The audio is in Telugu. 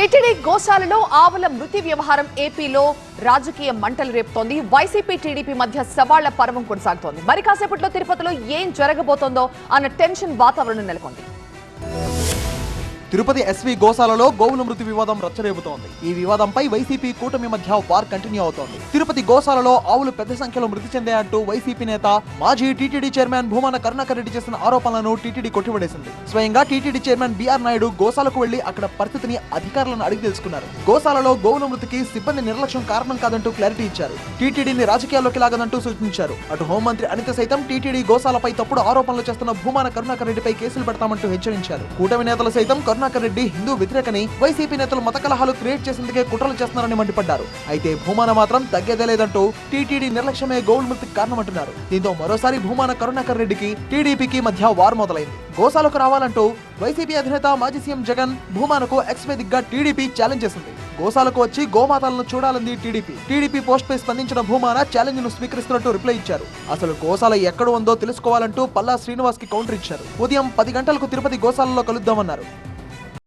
టీటీడీ గోశాలలో ఆవుల మృతి వ్యవహారం ఏపీలో రాజకీయ మంటలు రేపుతోంది. వైసీపీ టీడీపీ మధ్య సవాళ్ల పర్వం కొనసాగుతోంది. మరి కాసేపట్లో తిరుపతిలో ఏం జరగబోతోందో అన్న టెన్షన్ వాతావరణం నెలకొంది. తిరుపతి ఎస్వి గోశాలలో గోవుల మృతి వివాదం రచ్చరేపుతోంది. ఈ వివాదంపై వైసీపీ కూటమి మధ్య వార్ కంటిన్యూ అవుతోంది. తిరుపతి గోశాలలో ఆవులు పెద్ద సంఖ్యలో మృతి చెందాయంటూ వైసీపీ నేత మాజీ టీటీడీ చైర్మన్ భూమన కరుణాకర్ రెడ్డి చేసిన ఆరోపణలను టీటీడీ కొట్టిపడేసింది. స్వయంగా టీటీడీ చైర్మన్ బీఆర్ నాయుడు గోశాలకు వెళ్లి అక్కడ పరిస్థితిని అధికారులను అడిగి తెలుసుకున్నారు. గోశాలలో గోవుల మృతికి సిబ్బంది నిర్లక్ష్యం కారణం కాదంటూ క్లారిటీ ఇచ్చారు. టీటీడీని రాజకీయాల్లోకి లాగదంటూ సూచించారు. అటు హోంమంత్రి అనిత సైతం టీటీడీ గోశాలపై తప్పుడు ఆరోపణలు చేస్తున్న భూమన కరుణాకర్ రెడ్డిపై కేసులు పెడతామంటూ హెచ్చరించారు. కూటమి నేతలు సైతం కరుణాకర్ రెడ్డి హిందూ వ్యతిరేకని, వైసీపీ నేతలు మత కలహాలు క్రియేట్ చేసేందుకే కుట్రలు చేస్తున్నారని మండిపడ్డారు. అయితే భూమాన మాత్రం తగ్గేదే లేదంటూ టీటీడీ నిర్లక్ష్యమే గోవుల మృతికి కారణమంటున్నారు. దీంతో మరోసారి భూమాన కరుణాకర్ రెడ్డికి టీడీపీకి మధ్య వార్ మొదలైంది. గోశాలకు రావాలంటూ వైసీపీ అధినేత మాజీ సీఎం జగన్ భూమానకు ఎక్స్ వేదికగా టీడీపీ ఛాలెంజ్ చేసింది. గోశాలకు వచ్చి గోమాతలను చూడాలంది టీడీపీ పోస్ట్ పై స్పందించిన భూమాన ఛాలెంజ్ ను స్వీకరిస్తున్నట్టు రిప్లై ఇచ్చారు. అసలు గోశాల ఎక్కడ ఉందో తెలుసుకోవాలంటూ పల్లా శ్రీనివాస్ కి కౌంటర్ ఇచ్చారు. ఉదయం 10 గంటలకు తిరుపతి గోశాలలో కలుద్దామన్నారు.